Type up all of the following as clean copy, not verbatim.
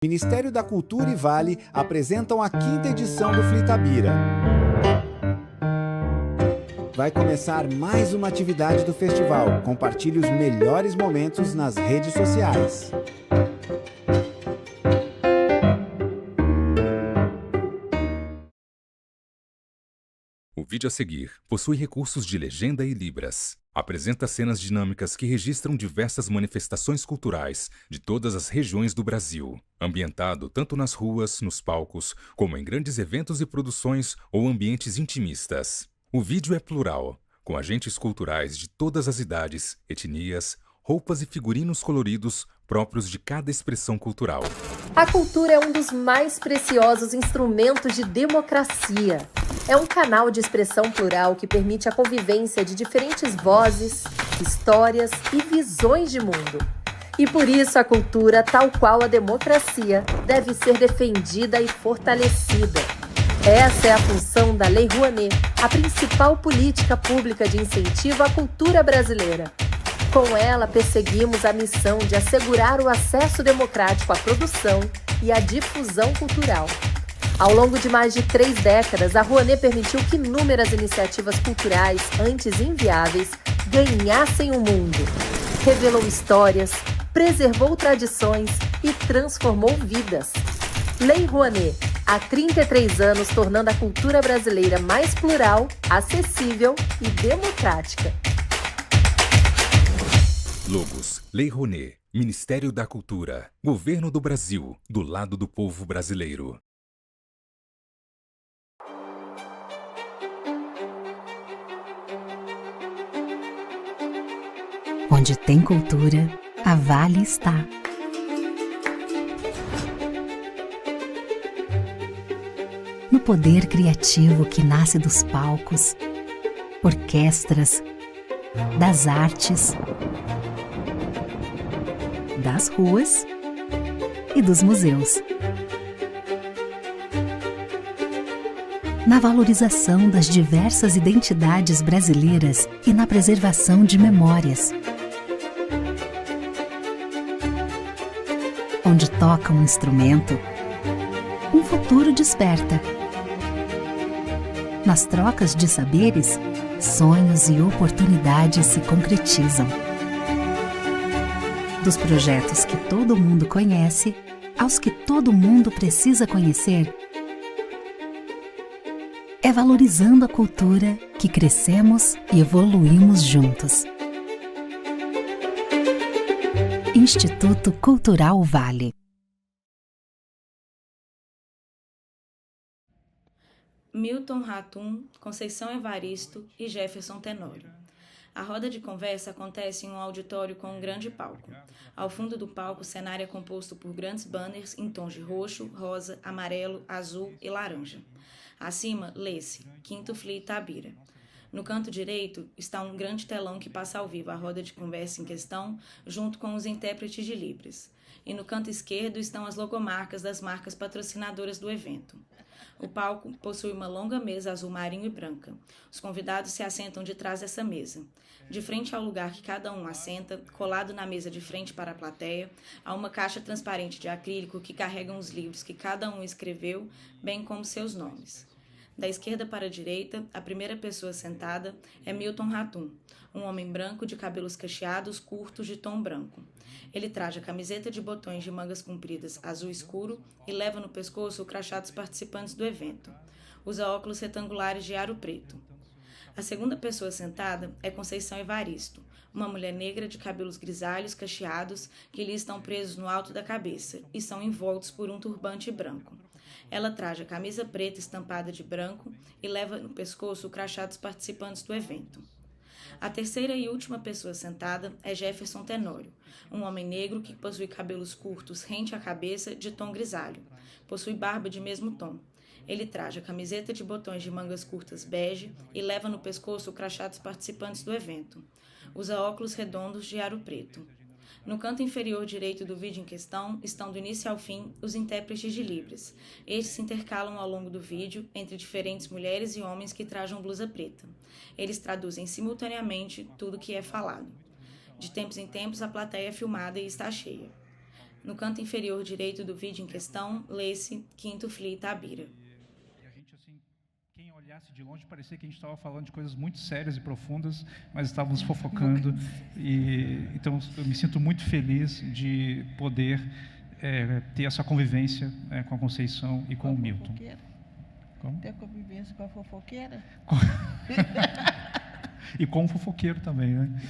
Ministério da Cultura e Vale apresentam a 5ª edição do Flitabira. Vai começar mais uma atividade do festival. Compartilhe os melhores momentos nas redes sociais. O vídeo a seguir possui recursos de legenda e libras. Apresenta cenas dinâmicas que registram diversas manifestações culturais de todas as regiões do Brasil, ambientado tanto nas ruas, nos palcos, como em grandes eventos e produções ou ambientes intimistas. O vídeo é plural, com agentes culturais de todas as idades, etnias, roupas e figurinos coloridos próprios de cada expressão cultural. A cultura é um dos mais preciosos instrumentos de democracia. É um canal de expressão plural que permite a convivência de diferentes vozes, histórias e visões de mundo. E por isso a cultura, tal qual a democracia, deve ser defendida e fortalecida. Essa é a função da Lei Rouanet, a principal política pública de incentivo à cultura brasileira. Com ela, perseguimos a missão de assegurar o acesso democrático à produção e à difusão cultural. Ao longo de mais de 3 décadas, a Rouanet permitiu que inúmeras iniciativas culturais, antes inviáveis, ganhassem o mundo. Revelou histórias, preservou tradições e transformou vidas. Lei Rouanet, há 33 anos tornando a cultura brasileira mais plural, acessível e democrática. Logos, Lei Rouanet, Ministério da Cultura, Governo do Brasil, do lado do povo brasileiro. Onde tem cultura, a Vale está. No poder criativo que nasce dos palcos, orquestras, das artes, das ruas e dos museus. Na valorização das diversas identidades brasileiras e na preservação de memórias. Onde toca um instrumento, um futuro desperta. Nas trocas de saberes, sonhos e oportunidades se concretizam. Dos projetos que todo mundo conhece, aos que todo mundo precisa conhecer, é valorizando a cultura que crescemos e evoluímos juntos. Instituto Cultural Vale. Milton Ratum, Conceição Evaristo e Jefferson Tenório. A roda de conversa acontece em um auditório com um grande palco. Ao fundo do palco, o cenário é composto por grandes banners em tons de roxo, rosa, amarelo, azul e laranja. Acima, lê-se, 5º Flitabira. No canto direito está um grande telão que passa ao vivo a roda de conversa em questão, junto com os intérpretes de Libras. E no canto esquerdo estão as logomarcas das marcas patrocinadoras do evento. O palco possui uma longa mesa azul marinho e branca. Os convidados se assentam de trás dessa mesa. De frente ao lugar que cada um assenta, colado na mesa de frente para a plateia, há uma caixa transparente de acrílico que carrega os livros que cada um escreveu, bem como seus nomes. Da esquerda para a direita, a primeira pessoa sentada é Milton Ratum, um homem branco de cabelos cacheados curtos de tom branco. Ele traja camiseta de botões de mangas compridas azul escuro e leva no pescoço o crachá dos participantes do evento. Usa óculos retangulares de aro preto. A segunda pessoa sentada é Conceição Evaristo, uma mulher negra de cabelos grisalhos cacheados que lhe estão presos no alto da cabeça e são envoltos por um turbante branco. Ela traja camisa preta estampada de branco e leva no pescoço o crachá dos participantes do evento. A terceira e última pessoa sentada é Jefferson Tenório, um homem negro que possui cabelos curtos rente à cabeça de tom grisalho. Possui barba de mesmo tom. Ele traja camiseta de botões de mangas curtas bege e leva no pescoço o crachá dos participantes do evento. Usa óculos redondos de aro preto. No canto inferior direito do vídeo em questão estão do início ao fim os intérpretes de Libras. Estes se intercalam ao longo do vídeo entre diferentes mulheres e homens que trajam blusa preta. Eles traduzem simultaneamente tudo o que é falado. De tempos em tempos, a plateia é filmada e está cheia. No canto inferior direito do vídeo em questão, lê-se Quinto Fli Itabira. E a gente, assim, quem olhasse de longe, parecia que a gente estava falando de coisas muito sérias e profundas, mas estávamos fofocando. Então, eu me sinto muito feliz de poder ter essa convivência com a Conceição e com o Milton. Como? Ter convivência com a fofoqueira? E com o fofoqueiro também, né?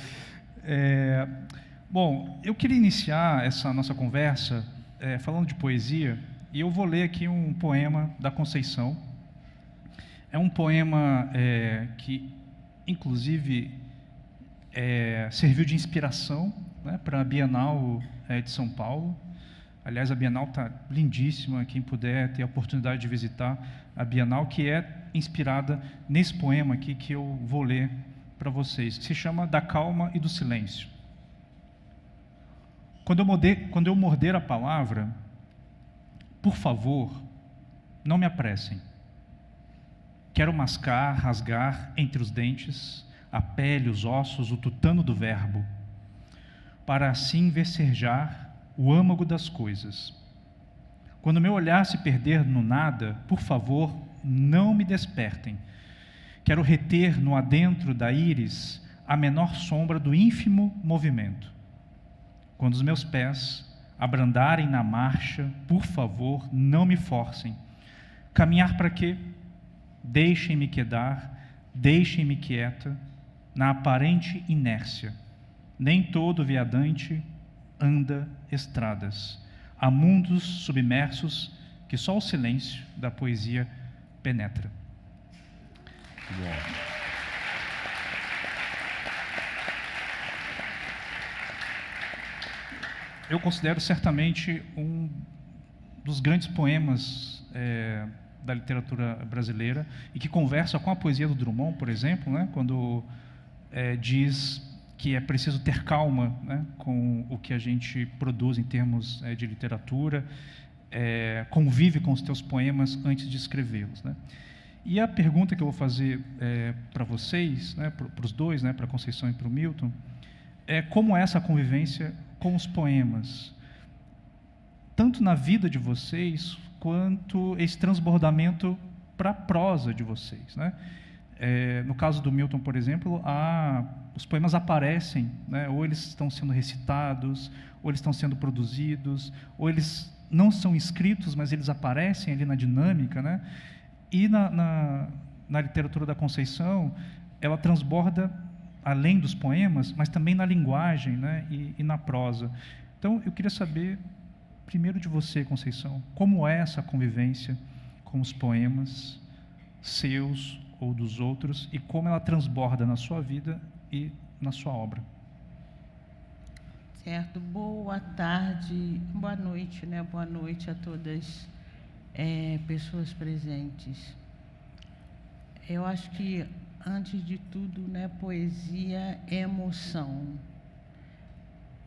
Bom, eu queria iniciar essa nossa conversa falando de poesia, e eu vou ler aqui um poema da Conceição. É um poema que, inclusive, serviu de inspiração, né, para a Bienal de São Paulo. Aliás, a Bienal está lindíssima, quem puder ter a oportunidade de visitar a Bienal, que é inspirada nesse poema aqui que eu vou ler para vocês, que se chama Da Calma e do Silêncio. Quando eu morder a palavra, por favor, não me apressem. Quero mascar, rasgar entre os dentes a pele, os ossos, o tutano do verbo, para assim vecerjar o âmago das coisas. Quando meu olhar se perder no nada, por favor, não me despertem. Quero reter no adentro da íris a menor sombra do ínfimo movimento. Quando os meus pés abrandarem na marcha, por favor, não me forcem. Caminhar para quê? Deixem-me quedar, deixem-me quieta, na aparente inércia. Nem todo viadante anda estradas. Há mundos submersos que só o silêncio da poesia penetra. Eu considero certamente um dos grandes poemas da literatura brasileira e que conversa com a poesia do Drummond, por exemplo, né, quando diz que é preciso ter calma, né, com o que a gente produz em termos de literatura, convive com os teus poemas antes de escrevê-los, né? E a pergunta que eu vou fazer para vocês, né, para os dois, né, para a Conceição e para o Milton, é como é essa convivência com os poemas, tanto na vida de vocês, quanto esse transbordamento para a prosa de vocês, né? No caso do Milton, por exemplo, os poemas aparecem, né? Ou eles estão sendo recitados, ou eles estão sendo produzidos, ou eles não são escritos, mas eles aparecem ali na dinâmica, né? E na literatura da Conceição, ela transborda além dos poemas, mas também na linguagem, né? E na prosa. Então, eu queria saber, primeiro de você, Conceição, como é essa convivência com os poemas seus ou dos outros, e como ela transborda na sua vida e na sua obra. Certo. Boa tarde, boa noite, né? Boa noite a todas pessoas presentes. Eu acho que, antes de tudo, né, poesia é emoção.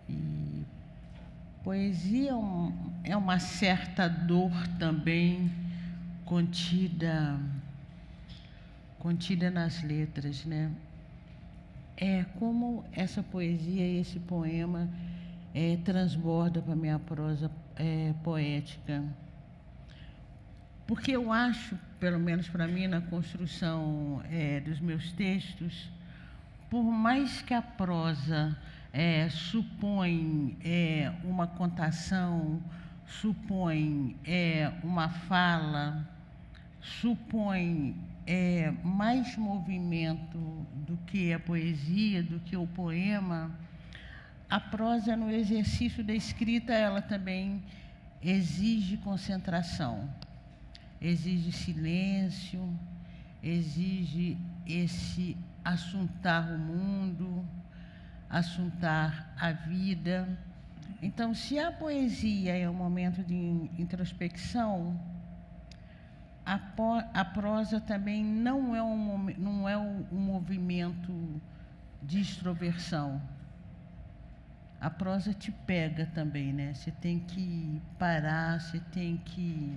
E poesia é uma certa dor também contida nas letras, né? É como essa poesia, esse poema transborda para a minha prosa poética. Porque eu acho, pelo menos para mim, na construção dos meus textos, por mais que a prosa supõe uma contação, supõe uma fala, supõe mais movimento do que a poesia, do que o poema, a prosa, no exercício da escrita, ela também exige concentração, exige silêncio, exige esse assuntar o mundo, assuntar a vida. Então, se a poesia é um momento de introspecção, a prosa também não é um movimento de extroversão. A prosa te pega também, né? Você tem que parar, você tem que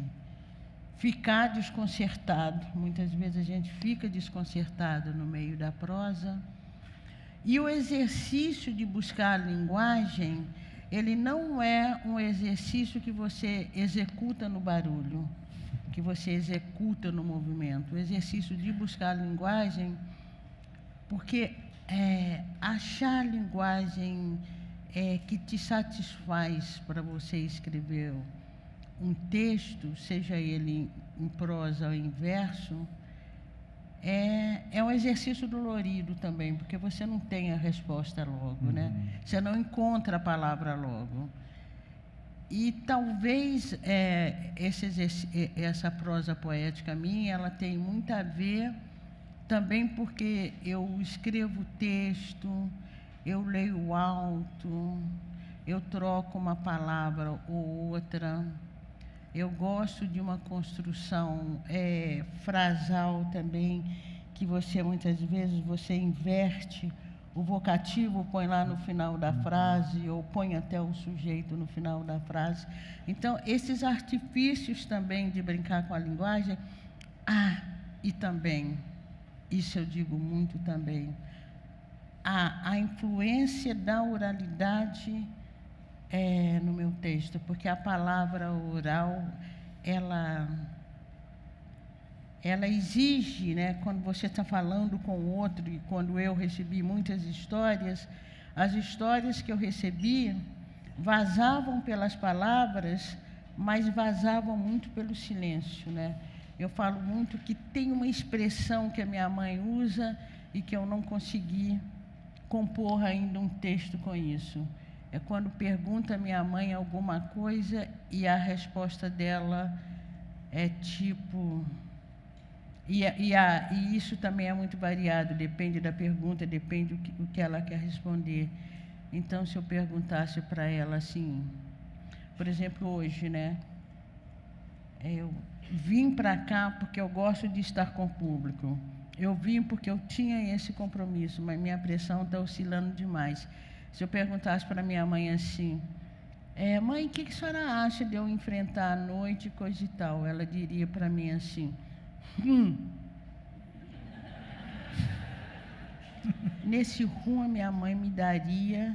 ficar desconcertado. Muitas vezes a gente fica desconcertado no meio da prosa. E o exercício de buscar a linguagem, ele não é um exercício que você executa no barulho, que você executa no movimento. O exercício de buscar a linguagem, porque achar a linguagem que te satisfaz para você escrever um texto, seja ele em prosa ou em verso, é um exercício dolorido também, porque você não tem a resposta logo, né? Você não encontra a palavra logo. E talvez essa prosa poética minha, ela tem muito a ver também porque eu escrevo texto, eu leio alto, eu troco uma palavra ou outra. Eu gosto de uma construção frasal também, que você, muitas vezes, você inverte o vocativo, põe lá no final da frase, ou põe até o sujeito no final da frase. Então, esses artifícios também de brincar com a linguagem. E também, isso eu digo muito também, a influência da oralidade no meu texto, porque a palavra oral, ela exige, né, quando você está falando com o outro, e quando eu recebi muitas histórias, as histórias que eu recebi vazavam pelas palavras, mas vazavam muito pelo silêncio, né? Eu falo muito que tem uma expressão que a minha mãe usa e que eu não consegui compor ainda um texto com isso. É quando pergunta a minha mãe alguma coisa e a resposta dela é tipo... E isso também é muito variado, depende da pergunta, depende do que ela quer responder. Então, se eu perguntasse para ela assim, por exemplo, hoje, né? Eu vim para cá porque eu gosto de estar com o público. Eu vim porque eu tinha esse compromisso, mas minha pressão está oscilando demais. Se eu perguntasse para minha mãe assim, mãe, o que a senhora acha de eu enfrentar a noite e coisa e tal? Ela diria para mim assim, Nesse a minha mãe me daria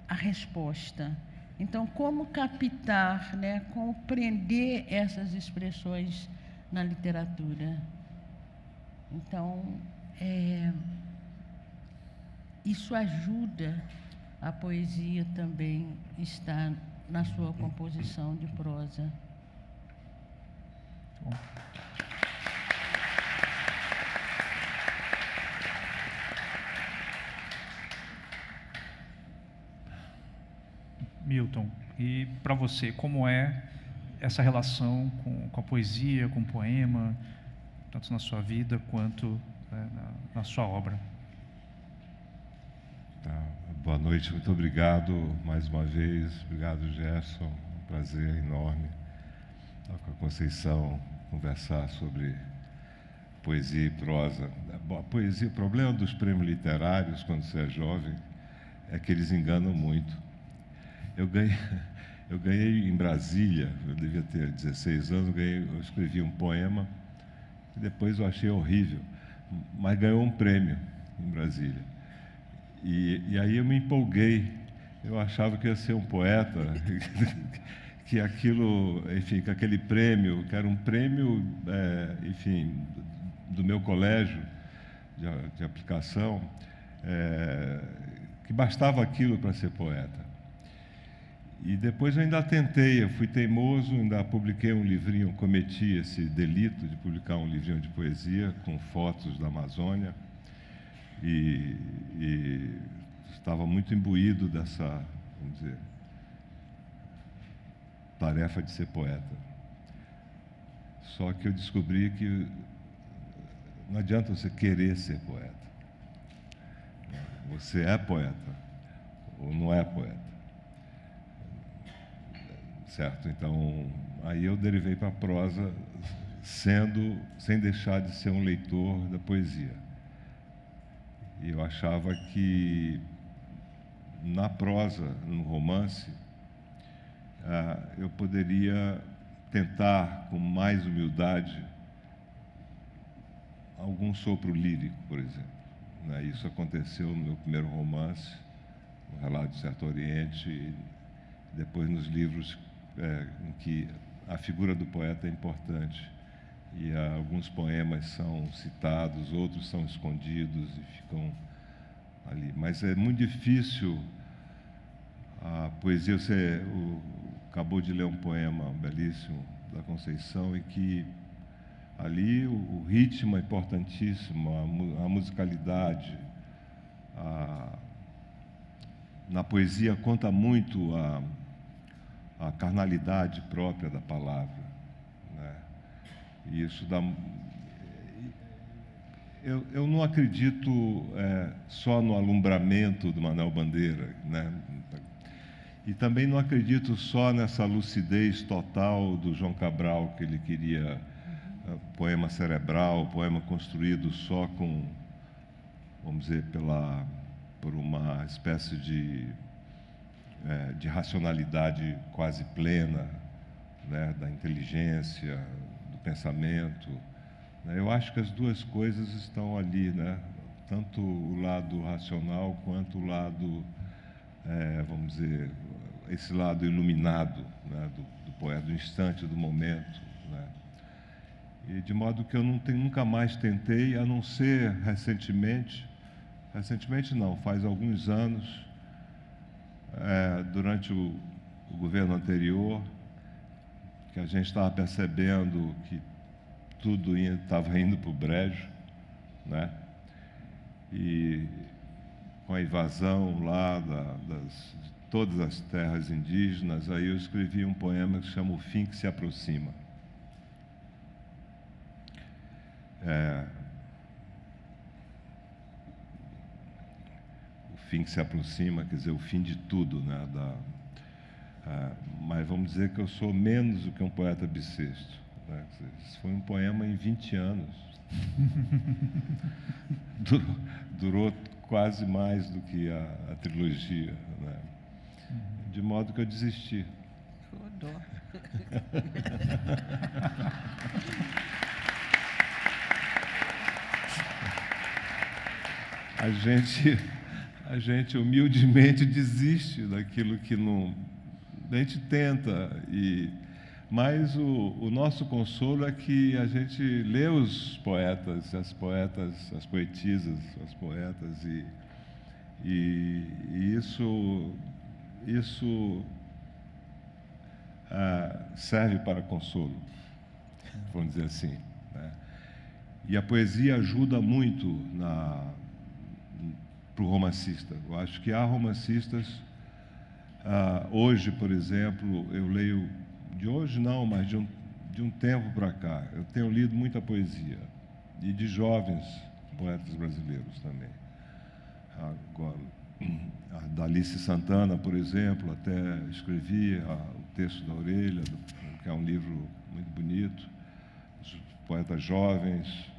a resposta. Então, como captar, né, compreender essas expressões na literatura? Então, isso ajuda a poesia também estar na sua composição de prosa. Bom. Milton, e para você, como é essa relação com a poesia, com o poema, tanto na sua vida quanto na sua obra? Boa noite, muito obrigado mais uma vez. Obrigado, Gerson. Um prazer enorme estar com a Conceição, conversar sobre poesia e prosa. Bom, a poesia, o problema dos prêmios literários, quando você é jovem, é que eles enganam muito. Eu ganhei em Brasília, eu devia ter 16 anos, eu escrevi um poema, que depois eu achei horrível, mas ganhou um prêmio em Brasília. E aí eu me empolguei, eu achava que ia ser um poeta, que aquilo, enfim, que aquele prêmio, que era um prêmio, enfim, do meu colégio de aplicação, que bastava aquilo para ser poeta. E depois eu ainda tentei, eu fui teimoso, ainda publiquei um livrinho, cometi esse delito de publicar um livrinho de poesia com fotos da Amazônia, e estava muito imbuído dessa, vamos dizer, tarefa de ser poeta. Só que eu descobri que não adianta você querer ser poeta. Você é poeta ou não é poeta. Certo? Então, aí eu derivei para a prosa sem deixar de ser um leitor da poesia. E eu achava que na prosa, no romance, eu poderia tentar, com mais humildade, algum sopro lírico, por exemplo. Isso aconteceu no meu primeiro romance, no Relato do Certo Oriente, e depois nos livros em que a figura do poeta é importante. E alguns poemas são citados, outros são escondidos e ficam ali. Mas é muito difícil a poesia. Você acabou de ler um poema belíssimo da Conceição, e que ali o ritmo é importantíssimo, a musicalidade. Na poesia conta muito a carnalidade própria da palavra, né? E isso dá... Eu não acredito só no alumbramento do Manuel Bandeira, né? E também não acredito só nessa lucidez total do João Cabral, que ele queria poema cerebral, poema construído só com, vamos dizer, por uma espécie de racionalidade quase plena, né, da inteligência, do pensamento. Eu acho que as duas coisas estão ali, né? Tanto o lado racional quanto o lado, vamos dizer, esse lado iluminado, né, do poeta, do instante, do momento, né? E de modo que eu nunca mais tentei, a não ser recentemente não, faz alguns anos, durante o governo anterior, que a gente estava percebendo que tudo estava indo para o brejo, né? E com a invasão lá de todas as terras indígenas, aí eu escrevi um poema que se chama O Fim que se Aproxima. O fim que se aproxima, quer dizer, o fim de tudo, né? Mas vamos dizer que eu sou menos do que um poeta bissexto, né? Isso foi um poema em 20 anos. Durou quase mais do que a trilogia, né? De modo que eu desisti. Rodou. A gente humildemente desiste daquilo que não... A gente tenta, mas o nosso consolo é que a gente lê os poetas, as poetisas, as poetas, e isso serve para consolo, vamos dizer assim, né? E a poesia ajuda muito para o romancista. Eu acho que há romancistas, hoje, por exemplo, eu leio, de hoje não, mas de um tempo para cá, eu tenho lido muita poesia, e de jovens poetas brasileiros também. Agora, a Dalice Santana, por exemplo, até escrevi o texto da Orelha, que é um livro muito bonito. Os poetas jovens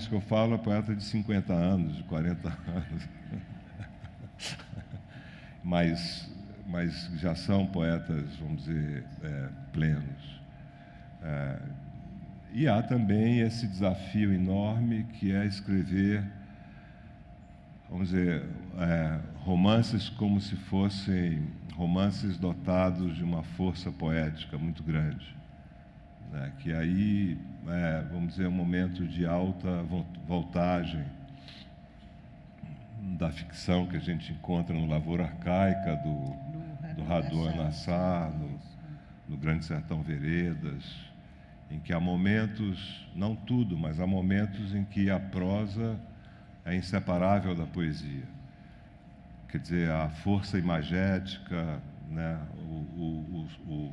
que eu falo, é poeta de 50 anos, de 40 anos, mas já são poetas, vamos dizer, plenos. E há também esse desafio enorme que é escrever, vamos dizer, romances como se fossem romances dotados de uma força poética muito grande, né? Que aí, vamos dizer, um momento de alta voltagem da ficção que a gente encontra no Lavoura Arcaica, do Raduan Nassar, no Grande Sertão Veredas, em que há momentos, não tudo, mas há momentos em que a prosa é inseparável da poesia. Quer dizer, a força imagética, né?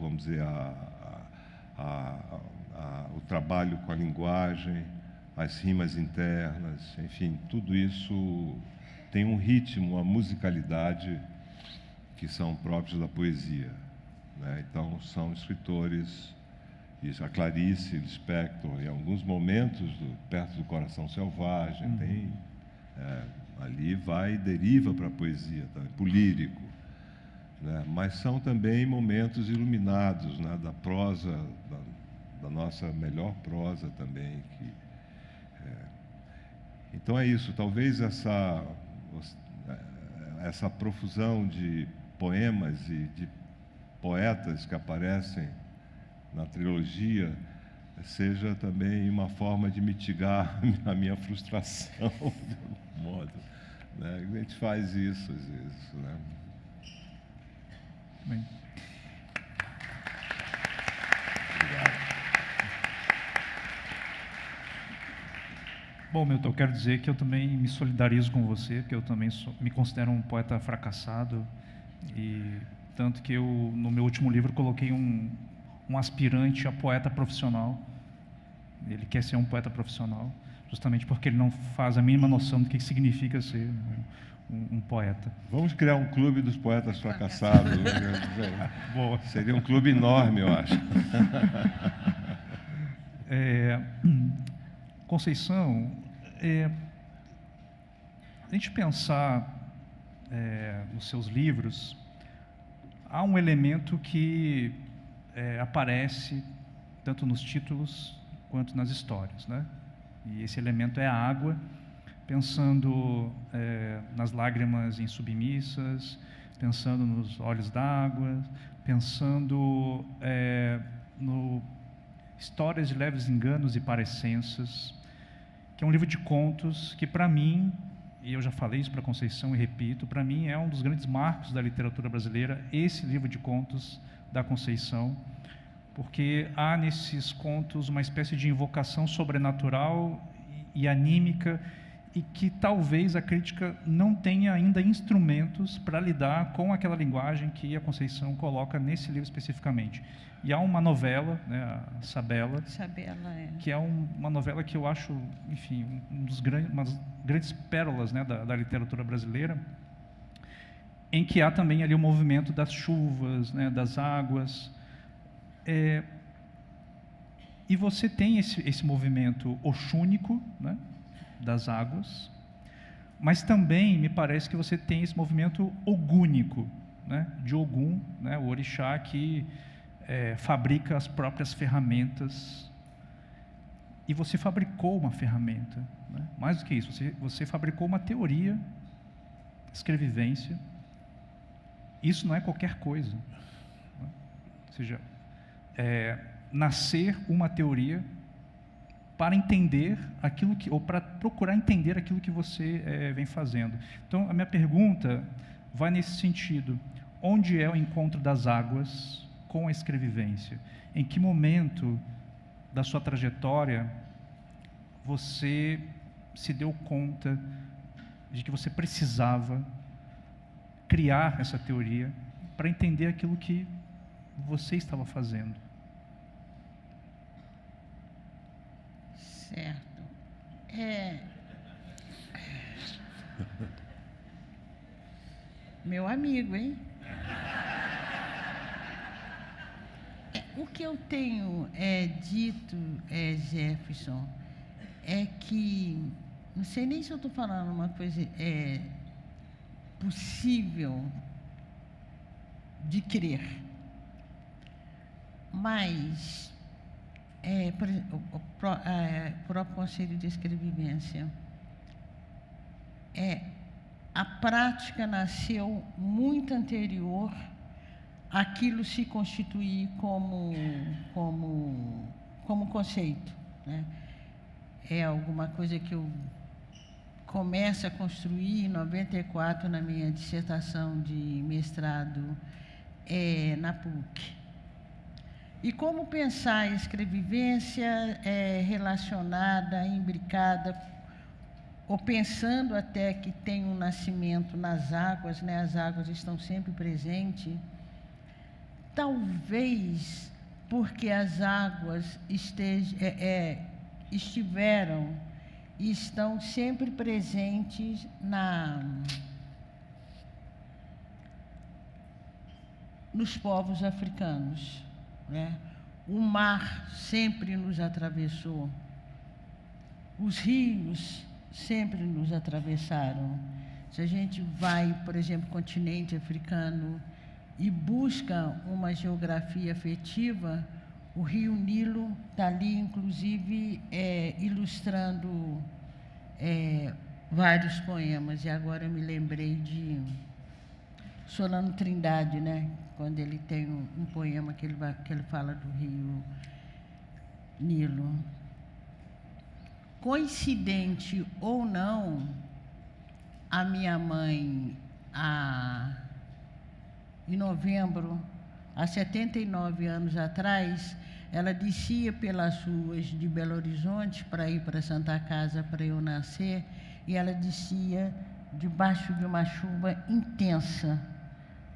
Vamos dizer, o trabalho com a linguagem, as rimas internas, enfim, tudo isso tem um ritmo, uma musicalidade que são próprios da poesia, né? Então, são escritores, a Clarice Lispector, em alguns momentos, perto do Coração Selvagem, tem... ali deriva para a poesia, também, para o lírico, né? Mas são também momentos iluminados, né, da prosa, da nossa melhor prosa também. Então é isso, talvez essa profusão de poemas e de poetas que aparecem na trilogia seja também uma forma de mitigar a minha frustração, de algum modo. Né? A gente faz isso às vezes. Né? Bem. Obrigado. Bom, Milton, eu quero dizer que eu também me solidarizo com você, porque eu também me considero um poeta fracassado, e tanto que eu, no meu último livro, coloquei um aspirante a poeta profissional. Ele quer ser um poeta profissional, justamente porque ele não faz a mínima noção do que significa ser um poeta. Vamos criar um clube dos poetas fracassados. Boa. Seria um clube enorme, eu acho. Conceição, a gente pensar nos seus livros, há um elemento que aparece tanto nos títulos quanto nas histórias, né? E esse elemento é a água, pensando nas lágrimas insubmissas, pensando nos olhos d'água, pensando no Histórias de Leves Enganos e Parecenças, que é um livro de contos que, para mim, e eu já falei isso para Conceição e repito, para mim é um dos grandes marcos da literatura brasileira, esse livro de contos da Conceição, porque há nesses contos uma espécie de invocação sobrenatural e anímica, e que talvez a crítica não tenha ainda instrumentos para lidar com aquela linguagem que a Conceição coloca nesse livro especificamente. E há uma novela, né, a Sabela, que é uma novela que eu acho, enfim, umas grandes pérolas, né, da literatura brasileira, em que há também ali o movimento das chuvas, né, das águas. E você tem esse movimento oxúnico, né, das águas, mas também me parece que você tem esse movimento ogúnico, né, de Ogum, né, o orixá que fabrica as próprias ferramentas. E você fabricou uma ferramenta, né? Mais do que isso, você fabricou uma teoria, escrevivência. Isso não é qualquer coisa, né? Ou seja, nascer uma teoria para entender aquilo ou para procurar entender aquilo que você vem fazendo. Então, a minha pergunta vai nesse sentido: onde é o encontro das águas com a escrevivência? Em que momento da sua trajetória você se deu conta de que você precisava criar essa teoria para entender aquilo que você estava fazendo? Certo. Meu amigo, hein? O que eu tenho dito, Jefferson, é que, não sei nem se eu estou falando uma coisa possível de crer, mas por exemplo, o próprio Conselho de Escrevivência, a prática nasceu muito anterior àquilo se constituir como conceito, né? É alguma coisa que eu começo a construir em 94 na minha dissertação de mestrado na PUC. E como pensar a escrevivência relacionada, imbricada, ou pensando até que tem um nascimento nas águas, né? As águas estão sempre presentes, talvez porque as águas estiveram e estão sempre presentes nos povos africanos, né? O mar sempre nos atravessou, os rios sempre nos atravessaram. Se a gente vai, por exemplo, continente africano e busca uma geografia afetiva, o Rio Nilo está ali, inclusive, ilustrando vários poemas. E agora eu me lembrei de Solano Trindade, né? Quando ele tem um poema que ele fala do rio Nilo. Coincidente ou não, a minha mãe, em novembro, há 79 anos atrás, ela descia pelas ruas de Belo Horizonte para ir para Santa Casa para eu nascer, e ela descia debaixo de uma chuva intensa,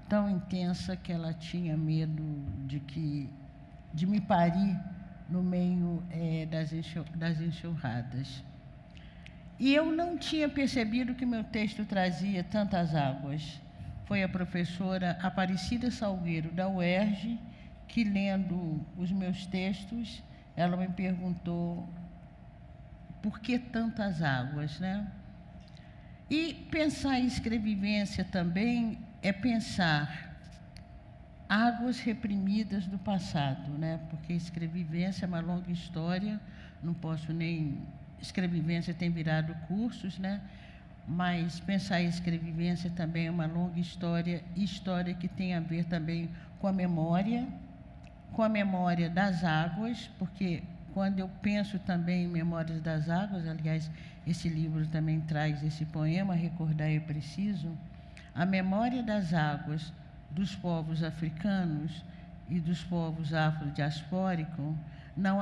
tão intensa que ela tinha medo de me parir no meio das enxurradas. E eu não tinha percebido que meu texto trazia tantas águas. Foi a professora Aparecida Salgueiro, da UERJ, que, lendo os meus textos, ela me perguntou por que tantas águas, né? E pensar em escrevivência também é pensar águas reprimidas do passado, né? Porque escrevivência é uma longa história, não posso nem... Escrevivência tem virado cursos, né? Mas pensar em escrevivência também é uma longa história, história que tem a ver também com a memória das águas, porque quando eu penso também em Memórias das Águas, aliás, esse livro também traz esse poema, Recordar é Preciso, a memória das águas dos povos africanos e dos povos afrodiaspóricos não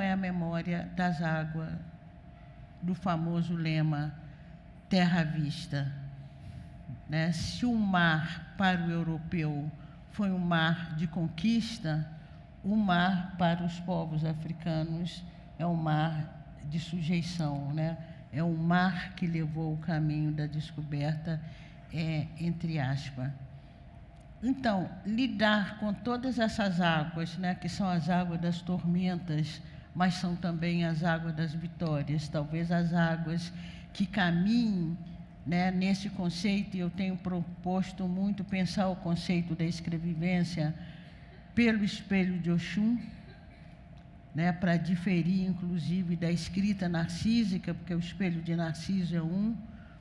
é a memória das águas do famoso lema terra à vista, né? Se o mar para o europeu foi um mar de conquista, o mar para os povos africanos é um mar de sujeição, né? É um mar que levou o caminho da descoberta, entre aspas. Então, lidar com todas essas águas, né, que são as águas das tormentas, mas são também as águas das vitórias, talvez as águas que caminhem, né, nesse conceito, e eu tenho proposto muito pensar o conceito da escrevivência pelo espelho de Oxum, né, para diferir, inclusive, da escrita narcísica, porque o espelho de Narciso é um,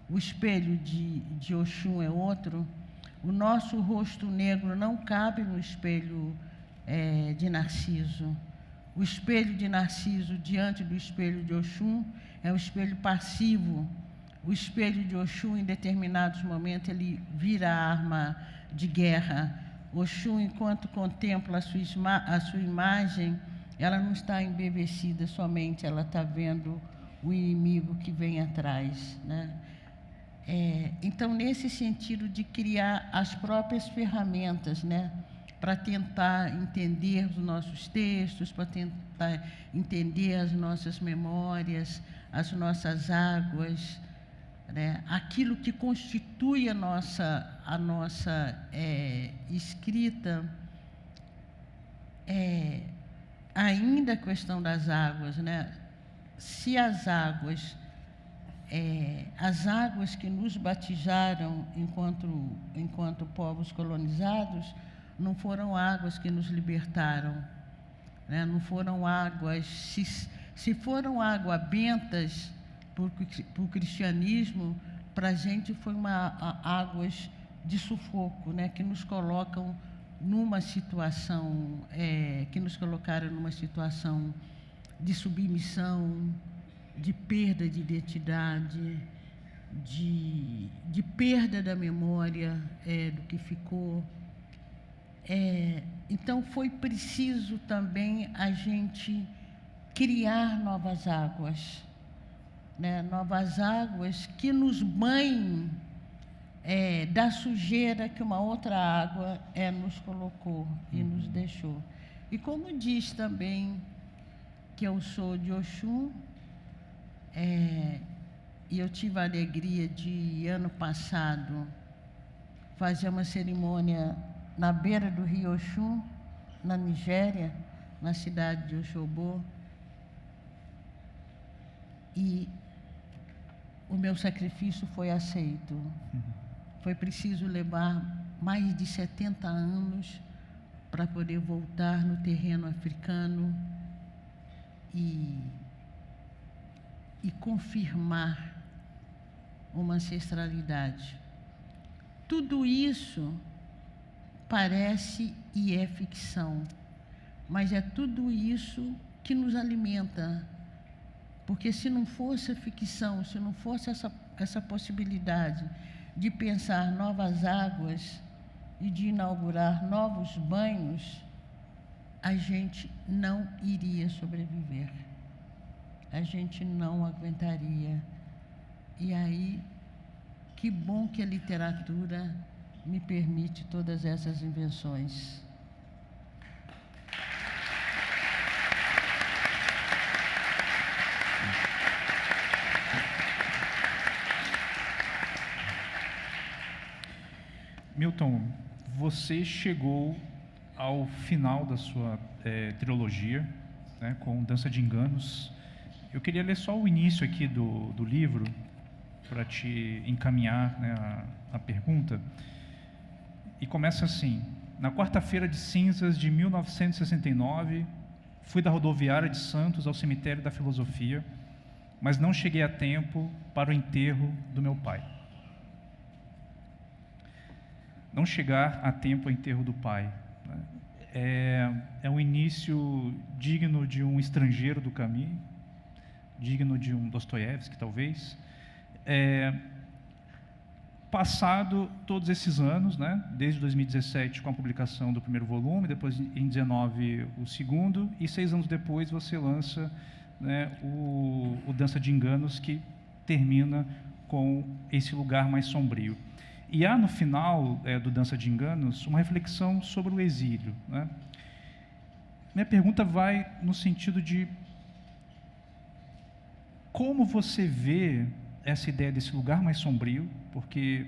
o espelho de Oxum é outro. O nosso rosto negro não cabe no espelho de Narciso. O espelho de Narciso diante do espelho de Oxum é um espelho passivo. O espelho de Oxum, em determinados momentos, ele vira arma de guerra. Oxum, enquanto contempla a sua imagem, ela não está embevecida somente, ela está vendo o inimigo que vem atrás, né? Então, nesse sentido de criar as próprias ferramentas, né, para tentar entender os nossos textos, para tentar entender as nossas memórias, as nossas águas, né, aquilo que constitui a nossa escrita, ainda a questão das águas, né? Se as águas que nos batizaram enquanto povos colonizados, não foram águas que nos libertaram, né? Não foram águas, se foram águas bentas por cristianismo, para a gente foi águas de sufoco, né? Que nos colocam numa situação, que nos colocaram numa situação de submissão, de perda de identidade, de perda da memória do que ficou. Então, foi preciso também a gente criar novas águas, né? Novas águas que nos banhem da sujeira que uma outra água nos colocou e nos deixou. E como diz também que eu sou de Oxum, e eu tive a alegria de, ano passado, fazer uma cerimônia na beira do rio Oxum, na Nigéria, na cidade de Oxobô, e o meu sacrifício foi aceito. Foi preciso levar mais de 70 anos para poder voltar no terreno africano e confirmar uma ancestralidade. Tudo isso parece e é ficção, mas é tudo isso que nos alimenta. Porque se não fosse a ficção, se não fosse essa possibilidade de pensar novas águas e de inaugurar novos banhos, a gente não iria sobreviver. A gente não aguentaria. E aí, que bom que a literatura me permite todas essas invenções. Milton, você chegou ao final da sua trilogia, né, com Dança de Enganos. Eu queria ler só o início aqui do livro, para te encaminhar, né, a pergunta. E começa assim: na quarta-feira de cinzas de 1969, fui da rodoviária de Santos ao cemitério da Filosofia, mas não cheguei a tempo para o enterro do meu pai. Não chegar a tempo ao enterro do pai, né, é um início digno de um Estrangeiro do Camus, digno de um Dostoiévski, talvez. Passado todos esses anos, né, desde 2017 com a publicação do primeiro volume, depois em 2019 o segundo, e 6 anos depois você lança, né, o Dança de Enganos, que termina com esse lugar mais sombrio. E há no final do Dança de Enganos uma reflexão sobre o exílio, né? Minha pergunta vai no sentido de como você vê essa ideia desse lugar mais sombrio, porque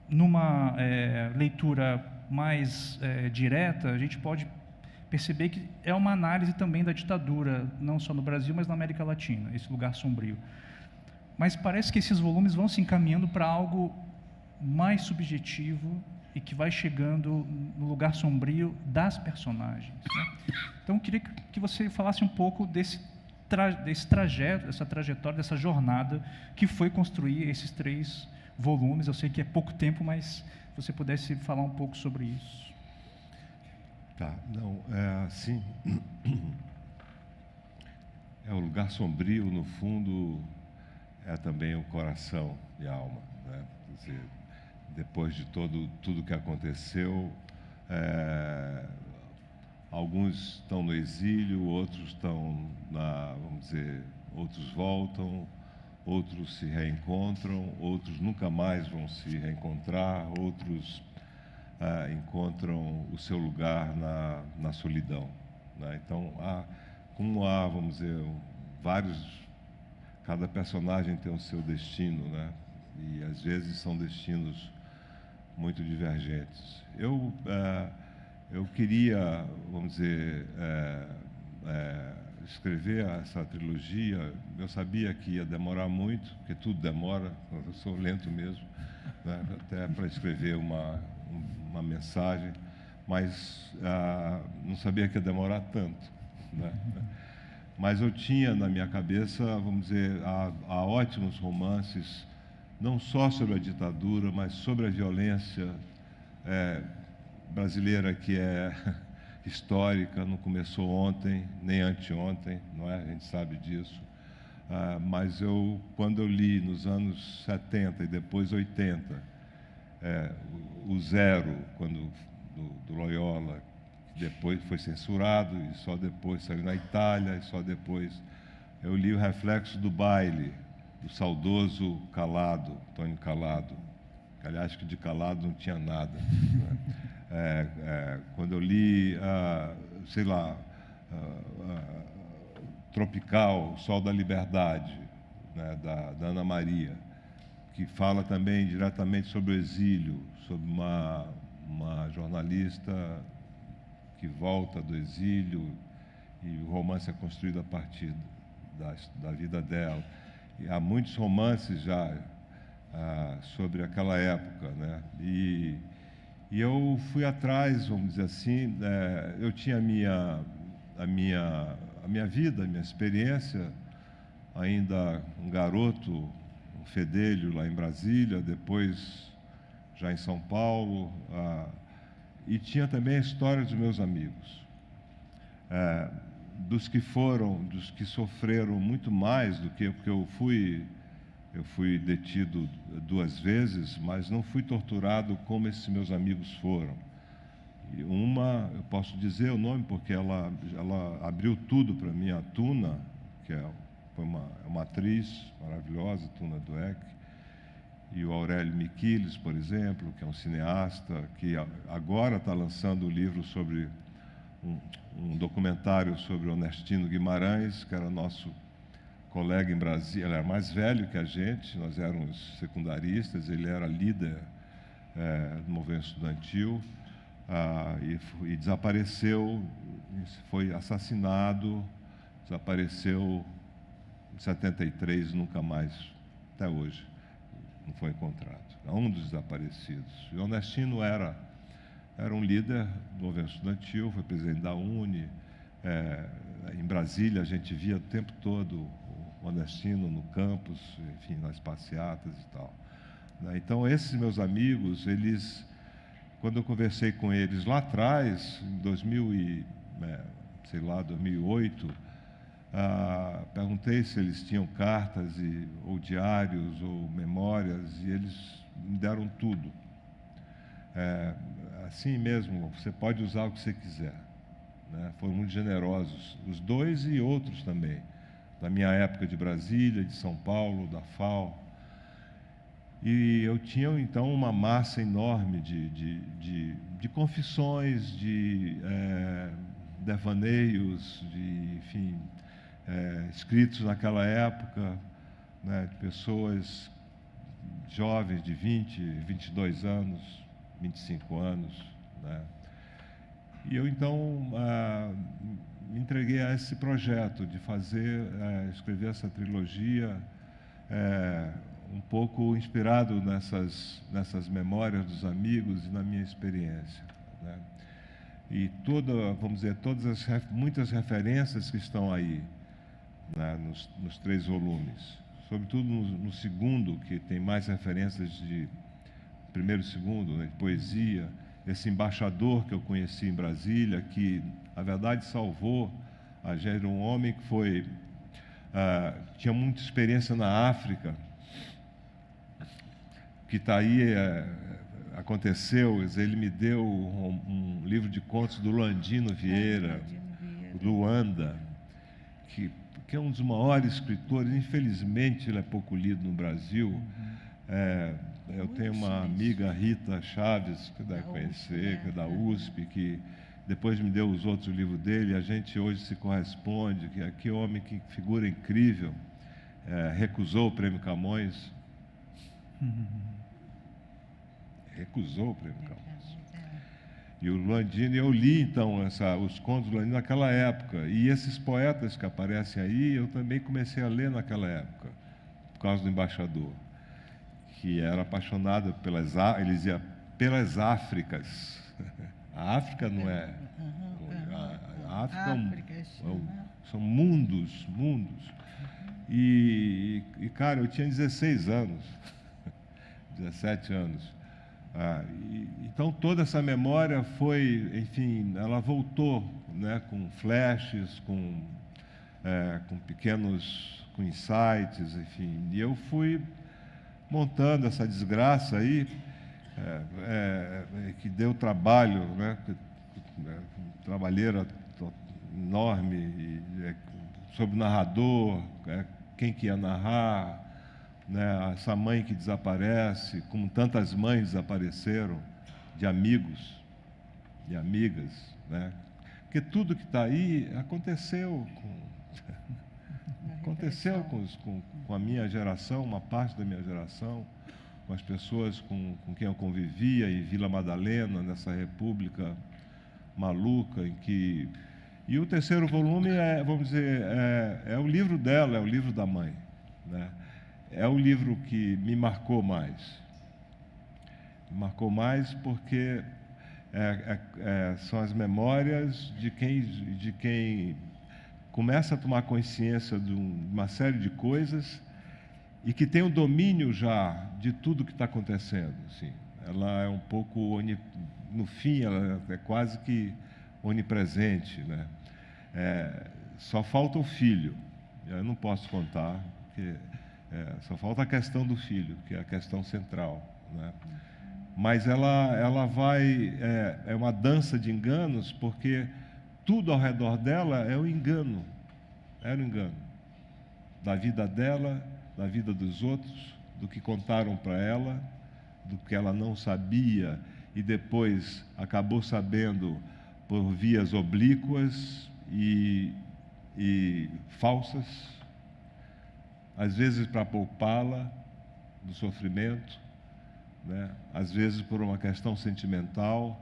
numa leitura mais direta, a gente pode perceber que é uma análise também da ditadura, não só no Brasil, mas na América Latina, esse lugar sombrio. Mas parece que esses volumes vão se encaminhando para algo mais subjetivo e que vai chegando no lugar sombrio das personagens, né? Então, eu queria que você falasse um pouco desse trajeto, dessa trajetória, dessa jornada que foi construir esses 3 volumes. Eu sei que é pouco tempo, mas se você pudesse falar um pouco sobre isso. Tá, não, assim, o lugar sombrio, no fundo, é também o coração e a alma, né? Quer dizer, depois de tudo que aconteceu, alguns estão no exílio, outros estão vamos dizer, outros voltam, outros se reencontram, outros nunca mais vão se reencontrar, outros encontram o seu lugar na solidão, né? Então, vamos dizer, cada personagem tem o seu destino, né? E às vezes são destinos muito divergentes. Eu queria, vamos dizer, escrever essa trilogia. Eu sabia que ia demorar muito, porque tudo demora, eu sou lento mesmo, né, até para escrever uma mensagem, mas não sabia que ia demorar tanto, né? Mas eu tinha na minha cabeça, vamos dizer, há ótimos romances, não só sobre a ditadura, mas sobre a violência brasileira, que é histórica, não começou ontem, nem anteontem, não é? A gente sabe disso. Mas quando eu li nos anos 70 e depois 80, o Zero, do Loyola, que depois foi censurado e só depois saiu na Itália, e só depois eu li O Reflexo do Baile, do saudoso Calado, Antônio Calado, que, aliás, que de Calado não tinha nada, né? Quando eu li, sei lá, Tropical, Sol da Liberdade, né, da Ana Maria, que fala também diretamente sobre o exílio, sobre uma jornalista que volta do exílio, e o romance é construído a partir da vida dela. E há muitos romances já sobre aquela época, né? E eu fui atrás, vamos dizer assim, eu tinha a minha vida, a minha experiência, ainda um garoto, um fedelho lá em Brasília, depois já em São Paulo, e tinha também a história dos meus amigos, dos que sofreram muito mais do que eu, porque eu fui detido 2 vezes, mas não fui torturado como esses meus amigos foram. E uma, eu posso dizer o nome porque ela abriu tudo para mim, a Tuna, que foi uma atriz maravilhosa, Tuna Dweck, e o Aurélio Miquiles, por exemplo, que é um cineasta, que agora está lançando um livro sobre um documentário sobre Ernestino Guimarães, que era nosso colega em Brasília. Ele era mais velho que a gente, nós éramos secundaristas, ele era líder do movimento estudantil, e desapareceu, foi assassinado, desapareceu em 73, nunca mais, até hoje, não foi encontrado. É um dos desaparecidos. E o Ernestino era um líder do movimento estudantil, foi presidente da UNE. Em Brasília, a gente via o tempo todo o Ernestino no campus, enfim, nas passeatas e tal. Então, esses meus amigos, quando eu conversei com eles lá atrás, em 2008, perguntei se eles tinham cartas ou diários ou memórias, e eles me deram tudo. Assim mesmo, você pode usar o que você quiser, né? Foram muito generosos, os dois e outros também, da minha época de Brasília, de São Paulo, da FAO. E eu tinha, então, uma massa enorme de confissões, de devaneios, enfim, escritos naquela época, né, de pessoas jovens de 20, 22 anos, 25 anos, né? E eu, então, me entreguei a esse projeto de escrever essa trilogia, um pouco inspirado nessas memórias dos amigos e na minha experiência, né? E vamos dizer, muitas referências que estão aí, né, nos 3 volumes, sobretudo no segundo, que tem mais referências de primeiro e segundo, né, de poesia. Esse embaixador que eu conheci em Brasília, que, na verdade, salvou a gente, era um homem que tinha muita experiência na África, que está aí, aconteceu, ele me deu um livro de contos do Landino Vieira, Luanda, que é um dos maiores escritores. Infelizmente, ele é pouco lido no Brasil. Eu tenho uma amiga, Rita Chaves, que deve conhecer, que é da USP, que depois me deu os outros livros dele. A gente hoje se corresponde, que homem, que figura incrível, recusou o Prêmio Camões. Recusou o Prêmio Camões. E o Landino, eu li, então, os contos do Landino naquela época. E esses poetas que aparecem aí, eu também comecei a ler naquela época, por causa do embaixador, que era apaixonado ele dizia, pelas Áfricas. A África não é... A África são mundos. E, cara, eu tinha 16 anos, 17 anos. Então, toda essa memória enfim, ela voltou, né, com flashes, com com insights, enfim. E eu fui montando essa desgraça aí, que deu trabalho, né, trabalheira enorme, sobre o narrador, quem que ia narrar, né, essa mãe que desaparece, como tantas mães desapareceram, de amigos, de amigas, né? Porque tudo que está aí aconteceu com a minha geração, uma parte da minha geração, com as pessoas com quem eu convivia em Vila Madalena, nessa república maluca em que... E o 3º volume vamos dizer, é o livro dela, é o livro da mãe, né? É o livro que me marcou mais. Me marcou mais porque são as memórias de quem começa a tomar consciência de uma série de coisas e que tem o domínio já de tudo que está acontecendo. Assim. ela é um pouco, no fim, ela é quase que onipresente, né? Só falta o filho. Eu não posso contar, porque só falta a questão do filho, que é a questão central, né? Mas ela vai... É uma dança de enganos, porque tudo ao redor dela é o engano. É o engano. Da vida dela, da vida dos outros, do que contaram para ela, do que ela não sabia e depois acabou sabendo por vias oblíquas e falsas, às vezes para poupá-la do sofrimento, né? Às vezes por uma questão sentimental,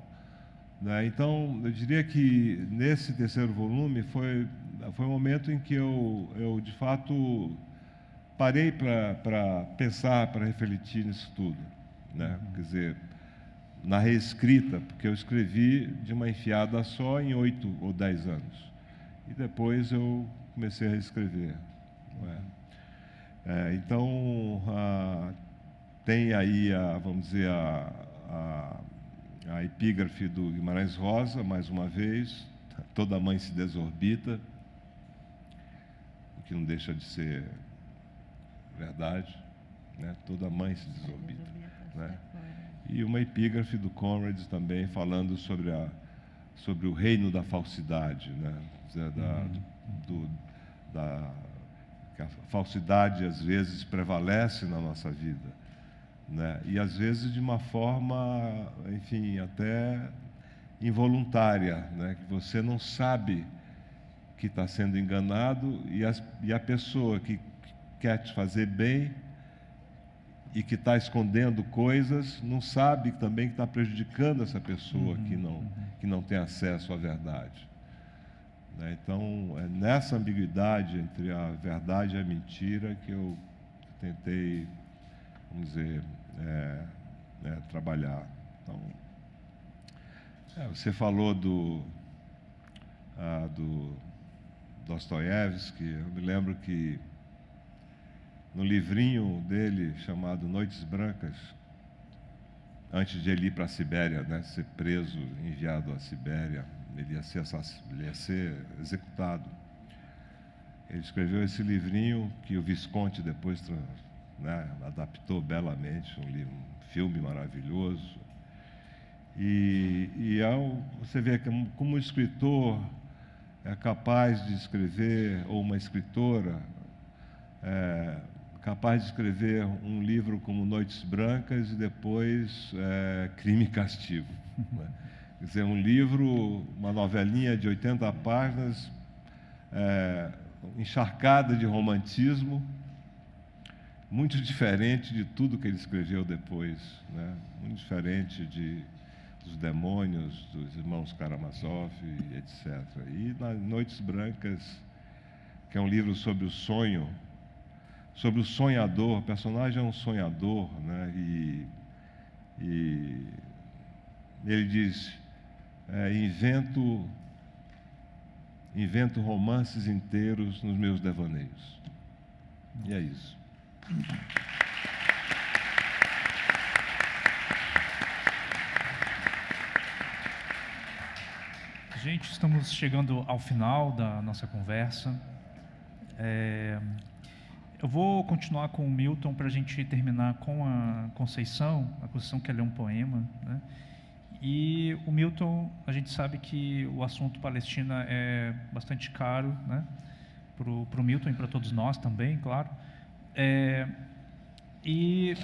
né? Então, eu diria que nesse terceiro volume foi um momento em que eu de fato parei para pensar, para refletir nisso tudo, né? Quer dizer, na reescrita, porque eu escrevi de uma enfiada só em 8 ou 10 anos. E depois eu comecei a reescrever. Então, tem aí, vamos dizer, a epígrafe do Guimarães Rosa, mais uma vez, toda mãe se desorbita, o que não deixa de ser verdade, né? Toda mãe se desorbita, né? E uma epígrafe do Conrad também, falando sobre o reino da falsidade, né? Que a falsidade, às vezes, prevalece na nossa vida, né? E, às vezes, de uma forma, enfim, até involuntária, né? Que você não sabe que está sendo enganado e a pessoa que quer te fazer bem e que está escondendo coisas, não sabe também que está prejudicando essa pessoa que não tem acesso à verdade. Então, é nessa ambiguidade entre a verdade e a mentira que eu tentei, vamos dizer, trabalhar. Então, você falou do Dostoiévski. Eu me lembro que no livrinho dele, chamado Noites Brancas, antes de ele ir para a Sibéria, né, ser preso, enviado à Sibéria, ele ia ser executado. Ele escreveu esse livrinho que o Visconti depois, né, adaptou belamente, um filme maravilhoso. E você vê que como o escritor é capaz de escrever, ou uma escritora, capaz de escrever um livro como Noites Brancas e depois Crime e Castigo. Né? Quer dizer, um livro, uma novelinha de 80 páginas, encharcada de romantismo, muito diferente de tudo que ele escreveu depois, né? Muito diferente dos Demônios, dos Irmãos Karamazov, etc. E nas Noites Brancas, que é um livro sobre o sonho, sobre o sonhador. O personagem é um sonhador, né? E ele diz: invento romances inteiros nos meus devaneios. E é isso. Gente, estamos chegando ao final da nossa conversa. Eu vou continuar com o Milton para a gente terminar com a Conceição. A Conceição quer ler um poema, né? E o Milton, a gente sabe que o assunto Palestina é bastante caro, né? Para o Milton e para todos nós também, claro. E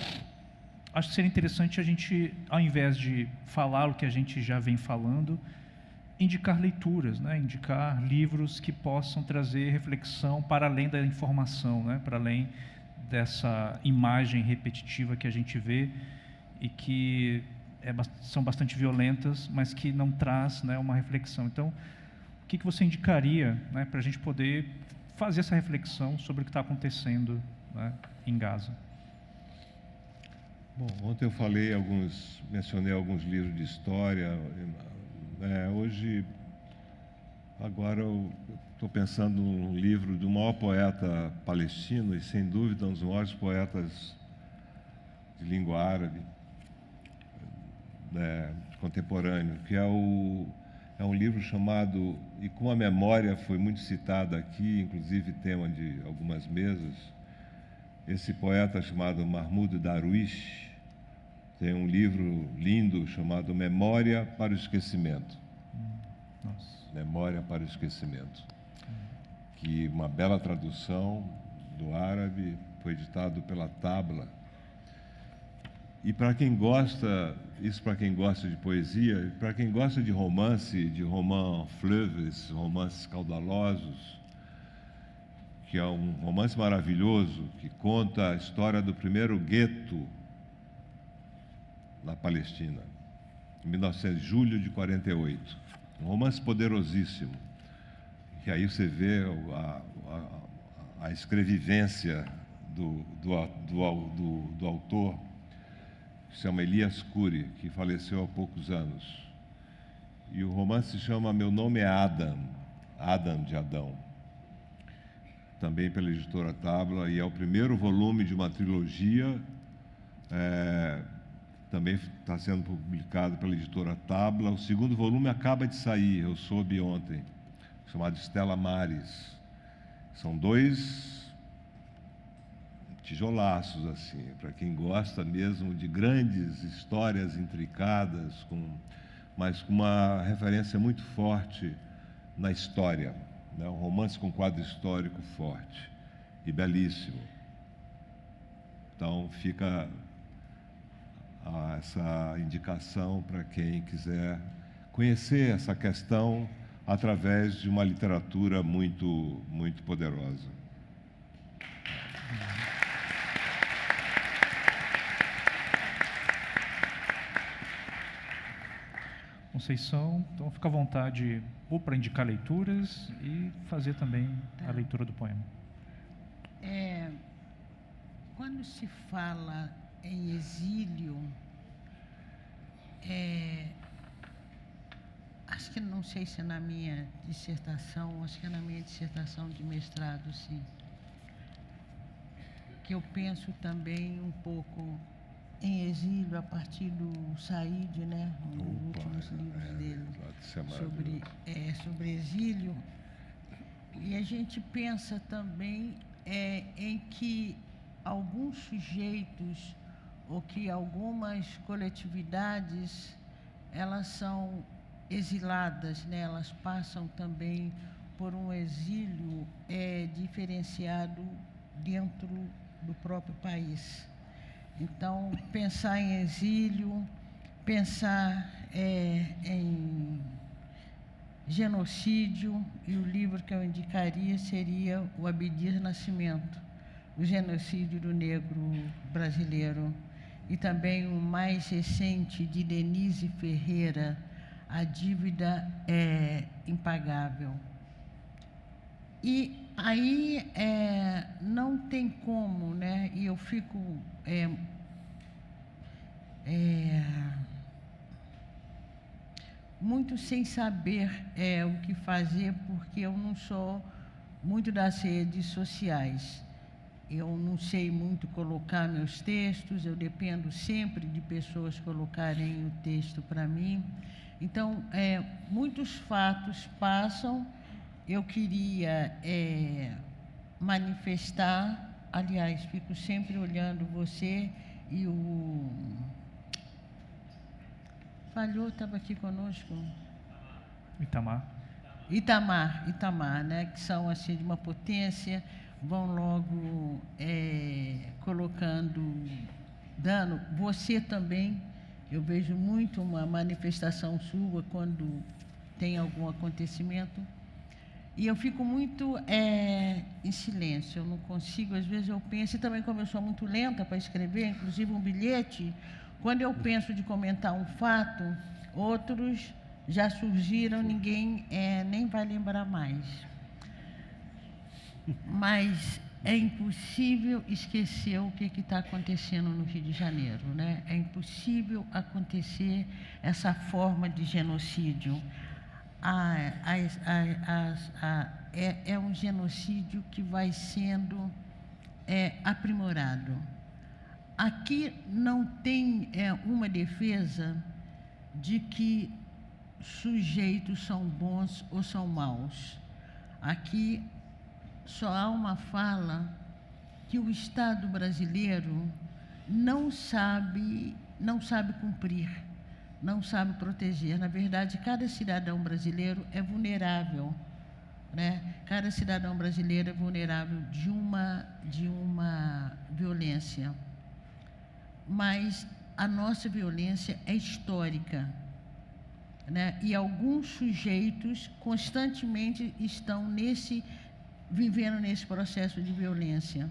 acho que seria interessante a gente, ao invés de falar o que a gente já vem falando, indicar leituras, né? Indicar livros que possam trazer reflexão para além da informação, né? Para além dessa imagem repetitiva que a gente vê e que são bastante violentas, mas que não traz, né, uma reflexão. Então, o que você indicaria, né, para a gente poder fazer essa reflexão sobre o que está acontecendo, né, em Gaza? Bom, ontem eu mencionei alguns livros de história. Agora eu estou pensando num livro do maior poeta palestino e, sem dúvida, um dos maiores poetas de língua árabe, contemporâneo, que é um livro chamado, e com a memória foi muito citado aqui, inclusive tema de algumas mesas, esse poeta chamado Mahmoud Darwish tem um livro lindo chamado Memória para o Esquecimento. Memória para o Esquecimento. Que uma bela tradução do árabe, foi editado pela Tabla. E para quem gosta, isso para quem gosta de poesia, para quem gosta de romance, de romans fleuves, romances caudalosos, que é um romance maravilhoso que conta a história do primeiro gueto na Palestina, em 1900, julho de 48. Um romance poderosíssimo. E aí você vê a escrevivência do autor, que se chama Elias Khoury, que faleceu há poucos anos. E o romance se chama Meu Nome é Adam, Adam de Adão, também pela editora Tabla, e é o primeiro volume de uma trilogia, também está sendo publicado pela editora Tabla. O segundo volume acaba de sair, eu soube ontem, chamado Stella Maris. São 2 tijolaços, assim, para quem gosta mesmo de grandes histórias intricadas, mas com uma referência muito forte na história, né? Um romance com quadro histórico forte e belíssimo. Então, fica essa indicação para quem quiser conhecer essa questão através de uma literatura muito, muito poderosa. Conceição, então fica à vontade ou para indicar leituras e fazer também a leitura do poema. Quando se fala em exílio, acho que não sei se é na minha dissertação, acho que é na minha dissertação de mestrado, sim, que eu penso também um pouco em exílio a partir do Said, né, um dos últimos livros dele, sobre exílio. E a gente pensa também em que alguns sujeitos ou que algumas coletividades, elas são exiladas, né? Elas passam também por um exílio diferenciado dentro do próprio país. Então, pensar em exílio, pensar em genocídio, e o livro que eu indicaria seria o Abdias Nascimento, o genocídio do negro brasileiro, e também o mais recente de Denise Ferreira, A Dívida é Impagável. E aí não tem como, né? E eu fico muito sem saber o que fazer, porque eu não sou muito das redes sociais. Eu não sei muito colocar meus textos, eu dependo sempre de pessoas colocarem o texto para mim. Então, muitos fatos passam, eu queria manifestar, aliás, fico sempre olhando você e o... Falhou, estava aqui conosco? Itamar, né, que são assim de uma potência, vão logo colocando, dando. Você também, eu vejo muito uma manifestação sua quando tem algum acontecimento, e eu fico muito em silêncio, eu não consigo, às vezes eu penso, e também como eu sou muito lenta para escrever, inclusive um bilhete, quando eu penso de comentar um fato, outros já surgiram, ninguém nem vai lembrar mais. Mas é impossível esquecer o que está acontecendo no Rio de Janeiro, né? É impossível acontecer essa forma de genocídio. É um genocídio que vai sendo aprimorado. Aqui não tem uma defesa de que sujeitos são bons ou são maus. Aqui só há uma fala que o Estado brasileiro não sabe cumprir, não sabe proteger. Na verdade, cada cidadão brasileiro é vulnerável, né? Cada cidadão brasileiro é vulnerável de uma violência. Mas a nossa violência é histórica, né? E alguns sujeitos constantemente estão vivendo nesse processo de violência.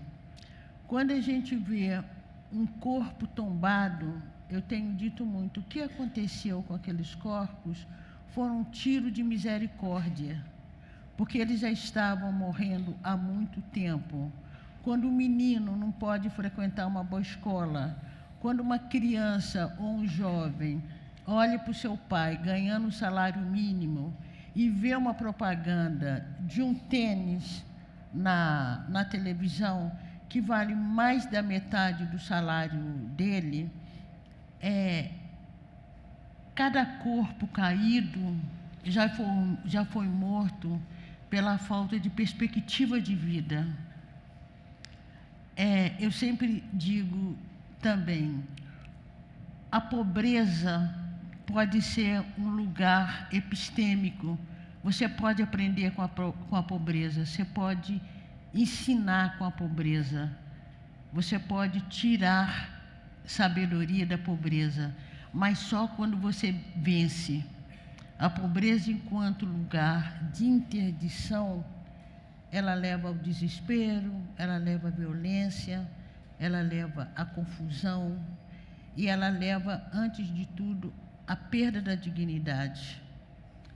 Quando a gente vê um corpo tombado, eu tenho dito muito, o que aconteceu com aqueles corpos foram um tiro de misericórdia, porque eles já estavam morrendo há muito tempo. Quando um menino não pode frequentar uma boa escola, quando uma criança ou um jovem olha para o seu pai ganhando um salário mínimo e vê uma propaganda de um tênis na televisão que vale mais da metade do salário dele, cada corpo caído já foi morto pela falta de perspectiva de vida. Eu sempre digo também, a pobreza pode ser um lugar epistêmico. Você pode aprender com a pobreza, você pode ensinar com a pobreza, você pode tirar sabedoria da pobreza, mas só quando você vence. A pobreza, enquanto lugar de interdição, ela leva ao desespero, ela leva à violência, ela leva à confusão e ela leva, antes de tudo, à perda da dignidade,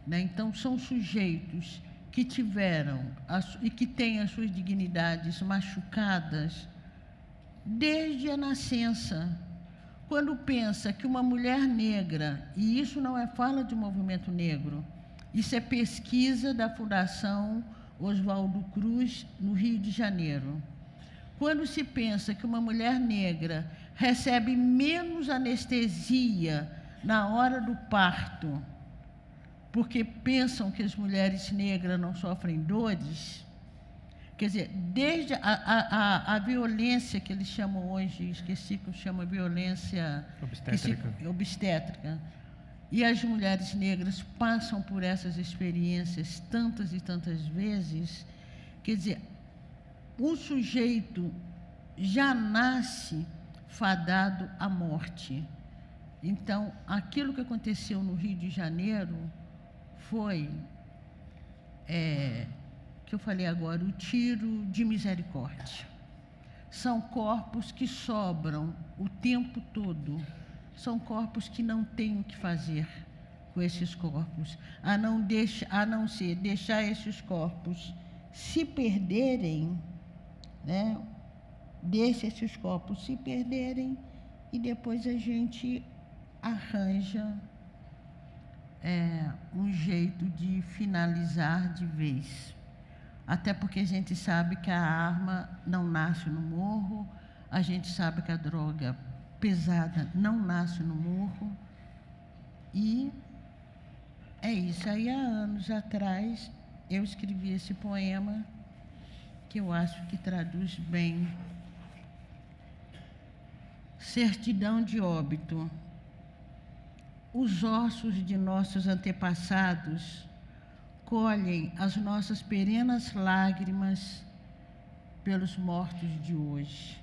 né? Então, são sujeitos que tiveram e que têm as suas dignidades machucadas desde a nascença. Quando pensa que uma mulher negra, e isso não é fala de movimento negro, isso é pesquisa da Fundação Oswaldo Cruz, no Rio de Janeiro. Quando se pensa que uma mulher negra recebe menos anestesia na hora do parto, porque pensam que as mulheres negras não sofrem dores, quer dizer, desde a violência que eles chamam hoje, esqueci que chama violência obstétrica, e as mulheres negras passam por essas experiências tantas e tantas vezes, quer dizer, o sujeito já nasce fadado à morte. Então, aquilo que aconteceu no Rio de Janeiro foi, que eu falei agora, o tiro de misericórdia. São corpos que sobram o tempo todo, são corpos que não têm o que fazer com esses corpos, a não ser deixar esses corpos se perderem, né? Deixa esses corpos se perderem e depois a gente arranja um jeito de finalizar de vez. Até porque a gente sabe que a arma não nasce no morro, a gente sabe que a droga pesada não nasce no morro. E é isso. Aí, há anos atrás, eu escrevi esse poema que eu acho que traduz bem. Certidão de óbito. Os ossos de nossos antepassados colhem as nossas perenas lágrimas pelos mortos de hoje.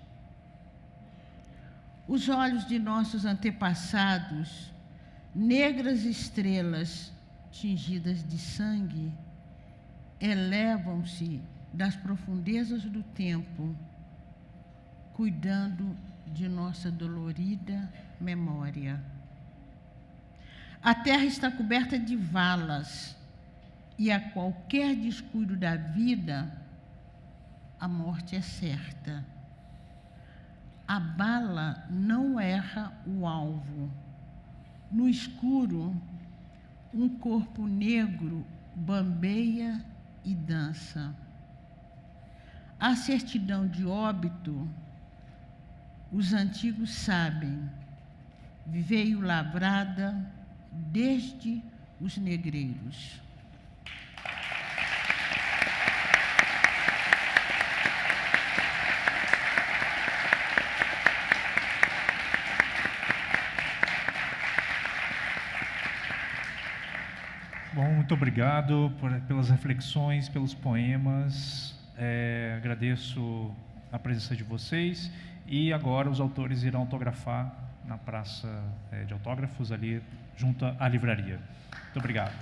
Os olhos de nossos antepassados, negras estrelas tingidas de sangue, elevam-se das profundezas do tempo, cuidando de nossa dolorida memória. A terra está coberta de valas, e a qualquer descuido da vida, a morte é certa. A bala não erra o alvo. No escuro, um corpo negro bambeia e dança. A certidão de óbito, os antigos sabem, veio lavrada desde os negreiros. Bom, muito obrigado pelas reflexões, pelos poemas. Agradeço a presença de vocês. E agora os autores irão autografar na praça de autógrafos, ali junto à livraria. Muito obrigado.